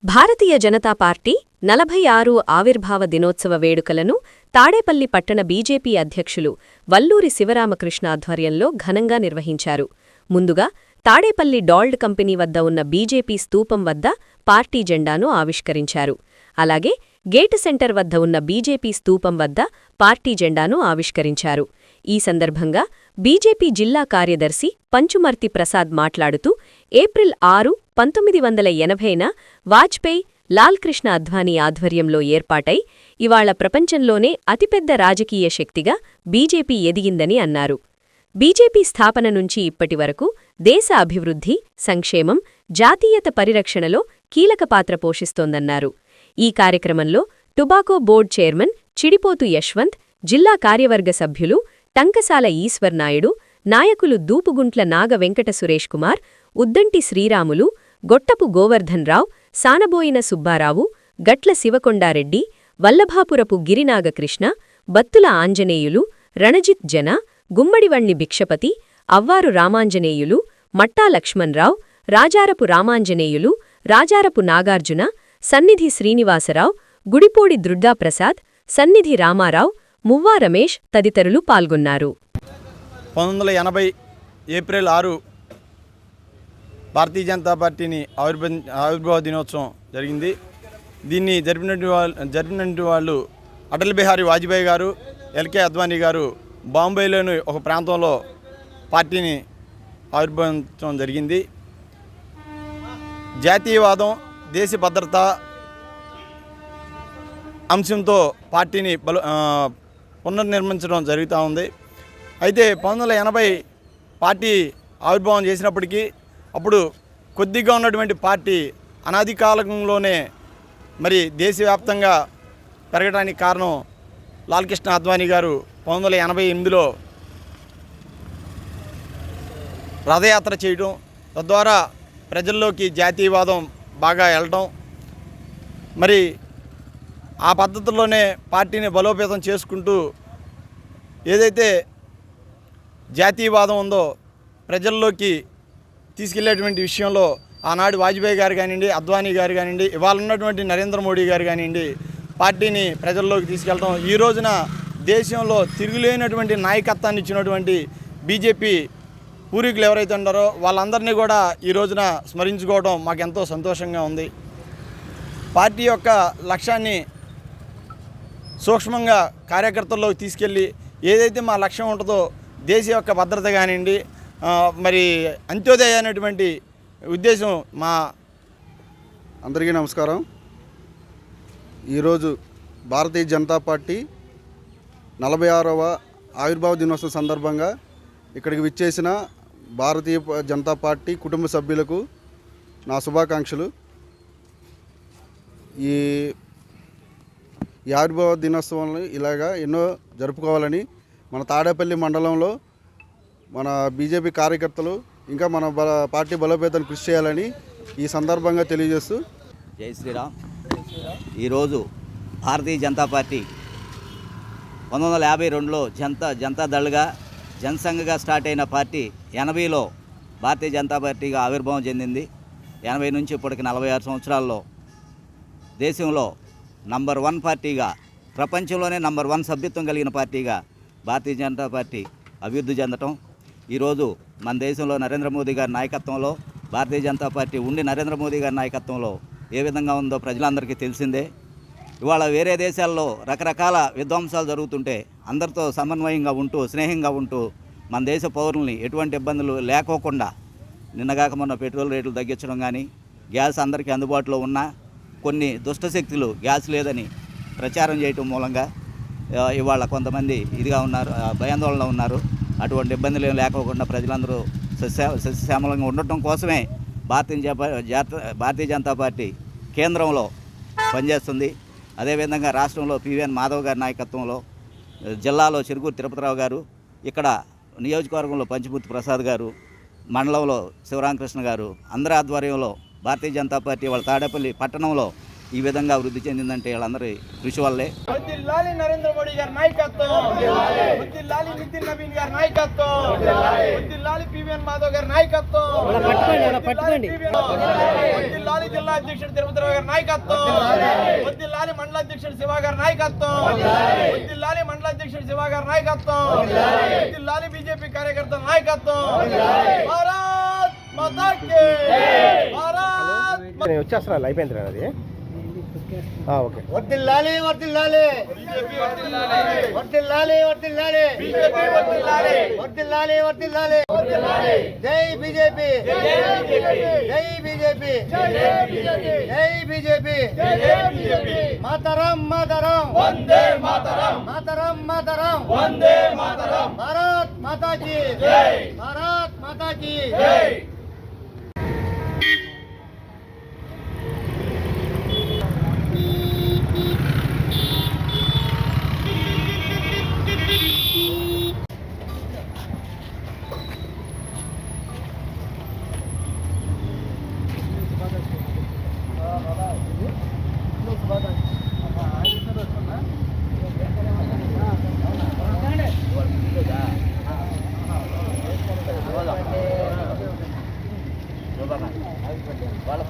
Bharatiya Janata party 46 ఆవిర్భావ దినోత్సవ వేడుకలను తాడేపల్లి పట్టణ బీజేపీ అధ్యక్షులు వల్లూరి శివరామకృష్ణ ఆధ్వర్యంలో ఘనంగా నిర్వహించారు. ముందుగా తాడేపల్లి డాల్డ్ కంపెనీ వద్ద ఉన్న బీజేపీ స్తూపం వద్ద పార్టీ జెండాను ఆవిష్కరించారు. అలాగే గేటు సెంటర్ వద్ద ఉన్న బీజేపీ స్తూపం వద్ద పార్టీ జెండాను ఆవిష్కరించారు. ఈ సందర్భంగా బీజేపీ జిల్లా కార్యదర్శి పంచుమర్తి ప్రసాద్ మాట్లాడుతూ ఏప్రిల్ 6, 1980న వాజ్పేయి, లాల్కృష్ణ అద్వానీ ఆధ్వర్యంలో ఏర్పాటై ఇవాళ ప్రపంచంలోనే అతిపెద్ద రాజకీయ శక్తిగా బీజేపీ ఎదిగిందని అన్నారు. బీజేపీ స్థాపన నుంచి ఇప్పటివరకు దేశ అభివృద్ధి, సంక్షేమం, జాతీయత పరిరక్షణలో కీలక పాత్ర పోషిస్తోందన్నారు. ఈ కార్యక్రమంలో టుబాకో బోర్డు చైర్మన్ చిడిపోతు యశ్వంత్, జిల్లా కార్యవర్గ సభ్యులు టంకసాల ఈశ్వర్నాయుడు, నాయకులు దూపుగుంట్ల నాగ వెంకట సురేష్ కుమార్, ఉద్దంటి శ్రీరాములు, గొట్టపు గోవర్ధన్రావు, సానబోయిన సుబ్బారావు, గట్ల శివకొండారెడ్డి, వల్లభాపురపు గిరినాగకృష్ణ, బత్తుల ఆంజనేయులు, రణజిత్ జన, గుమ్మడివణ్ణి భిక్షపతి, అవ్వారు రామాంజనేయులు, మట్టా లక్ష్మణరావు, రాజారపు రామాంజనేయులు, రాజారపు నాగార్జున, సన్నిధి శ్రీనివాసరావు, గుడిపోడి దృడ్డాప్రసాద్, సన్నిధి రామారావు, మువ్వా రమేష్ తదితరులు పాల్గొన్నారు. 1980 ఏప్రిల్ 6 భారతీయ జనతా పార్టీని ఆవిర్భావ దినోత్సవం జరిగింది. దీన్ని జరిపినటువంటి వాళ్ళు అటల్ బిహారీ వాజ్పేయి గారు, ఎల్కే అద్వానీ గారు బాంబేలోని ఒక ప్రాంతంలో పార్టీని ఆవిర్భవించడం జరిగింది. జాతీయవాదం, దేశ భద్రత అంశంతో పార్టీని పునర్నిర్మించడం జరుగుతూ ఉంది. అయితే 1980 పార్టీ ఆవిర్భావం చేసినప్పటికీ అప్పుడు కొద్దిగా ఉన్నటువంటి పార్టీ అనాది కాలంలోనే మరి దేశవ్యాప్తంగా పెరగడానికి కారణం లాల్కృష్ణ అద్వానీ గారు 1988లో రథయాత్ర చేయడం, తద్వారా ప్రజల్లోకి జాతీయవాదం బాగా వెళ్ళడం, మరి ఆ పద్ధతిలోనే పార్టీని బలోపేతం చేసుకుంటూ ఏదైతే జాతీయవాదం ఉందో ప్రజల్లోకి తీసుకెళ్లేటువంటి విషయంలో ఆనాడు వాజ్పేయి గారు కానివ్వండి, అద్వానీ గారు కానివ్వండి, ఇవాళ ఉన్నటువంటి నరేంద్ర మోడీ గారు కానివ్వండి, పార్టీని ప్రజల్లోకి తీసుకెళ్ళడం, ఈ రోజున దేశంలో తిరుగులేనటువంటి నాయకత్వాన్ని ఇచ్చినటువంటి బీజేపీ పూర్వీకులు ఎవరైతే ఉన్నారో వాళ్ళందరినీ కూడా ఈ రోజున స్మరించుకోవడం మాకెంతో సంతోషంగా ఉంది. పార్టీ యొక్క లక్ష్యాన్ని సూక్ష్మంగా కార్యకర్తల్లోకి తీసుకెళ్ళి ఏదైతే మా లక్ష్యం ఉంటుందో దేశ యొక్క భద్రత కానివ్వండి, మరి అంత్యోదయ అనేటువంటి ఉద్దేశం మా అందరికీ నమస్కారం. ఈరోజు భారతీయ జనతా పార్టీ 46వ ఆవిర్భావ దినోత్సవం సందర్భంగా ఇక్కడికి విచ్చేసిన భారతీయ జనతా పార్టీ కుటుంబ సభ్యులకు నా శుభాకాంక్షలు. ఈ ఆవిర్భావ దినోత్సవాలను ఇలాగా ఎన్నో జరుపుకోవాలని మన తాడేపల్లి మండలంలో మన బీజేపీ కార్యకర్తలు ఇంకా మన పార్టీ బలోపేతాన్ని కృషి చేయాలని ఈ సందర్భంగా తెలియజేస్తూ జై శ్రీరామ్. ఈరోజు భారతీయ జనతా పార్టీ 1952లో జనతాదళ్గా జనసంఘగా స్టార్ట్ అయిన పార్టీ 80లో భారతీయ జనతా పార్టీగా ఆవిర్భావం చెందింది. 80 నుంచి ఇప్పటికి 46 సంవత్సరాల్లో దేశంలో నంబర్ 1 పార్టీగా, ప్రపంచంలోనే నంబర్ 1 సభ్యత్వం కలిగిన పార్టీగా భారతీయ జనతా పార్టీ అభివృద్ధి చెందటం, ఈరోజు మన దేశంలో నరేంద్ర మోదీ గారి నాయకత్వంలో భారతీయ జనతా పార్టీ ఉండి నరేంద్ర మోదీ గారి నాయకత్వంలో ఏ విధంగా ఉందో ప్రజలందరికీ తెలిసిందే. ఇవాళ వేరే దేశాల్లో రకరకాల విధ్వంసాలు జరుగుతుంటే అందరితో సమన్వయంగా ఉంటూ, స్నేహంగా ఉంటూ మన దేశ పౌరుల్ని ఎటువంటి ఇబ్బందులు లేకోకుండా నిన్నగాక మొన్న పెట్రోల్ రేట్లు తగ్గించడం కానీ, గ్యాస్ అందరికీ అందుబాటులో ఉన్నా కొన్ని దుష్టశక్తులు గ్యాస్ లేదని ప్రచారం చేయటం మూలంగా ఇవాళ కొంతమంది ఇదిగా ఉన్నారు, భయాందోళనలో ఉన్నారు. అటువంటి ఇబ్బందులు ఏం లేకోకుండా ప్రజలందరూ సస్యశ్యామలంగా ఉండటం కోసమే భారతీయ జనతా పార్టీ కేంద్రంలో పనిచేస్తుంది. అదేవిధంగా రాష్ట్రంలో పివిఎన్ మాధవ్ గారి నాయకత్వంలో, జిల్లాలో చెరుకూరు తిరుపతిరావు గారు, ఇక్కడ నియోజకవర్గంలో పంచమూర్తి ప్రసాద్ గారు, మండలంలో శివరామకృష్ణ గారు, అందరి ఆధ్వర్యంలో భారతీయ జనతా పార్టీ వాళ్ళ తాడేపల్లి పట్టణంలో ఈ విధంగా వృద్ధి చెందిందంటే వాళ్ళందరి కృషి వల్లే. వర్ధిల్లాలి నరేంద్ర మోడీ గారి నాయకత్వం, వర్ధిల్లాలి నితిన్ నవీన్ గారి నాయకత్వం, వర్ధిల్లాలి పివిఎన్ మాధవ్ గారి నాయకత్వం, వర్ధిల్లాలి జిల్లా అధ్యక్షుడు తిరుపతిరావు గారి నాయకత్వం, వర్ధిల్లాలి మండల అధ్యక్షుడు శివ గారి నాయకత్వం, వర్ధిల్లాలి మండల అధ్యక్షుడు శివ గారి నాయకత్వం, వర్ధిల్లాలి బీజేపీ కార్యకర్తల నాయకత్వం. భారత్ మాతా కీ భారత్ వచ్చేస్తున్నా అయిపోయింది అది ఓకే. వర్ధిల్లాలి వర్ధిల్లాలి వర్ధిల్లాలి వర్ధిల్లాలి వర్ధిల్లాలి వర్ధిల్లాలి జై బీజేపీ జై బీజేపీ జై బీజేపీ మాతరం మాతరం వందే మాతరం మాతరం మాతరం వందే మాతరం భారత్ మాతా కీ జై భారత్ మాతా కీ జై. వాళ్ళ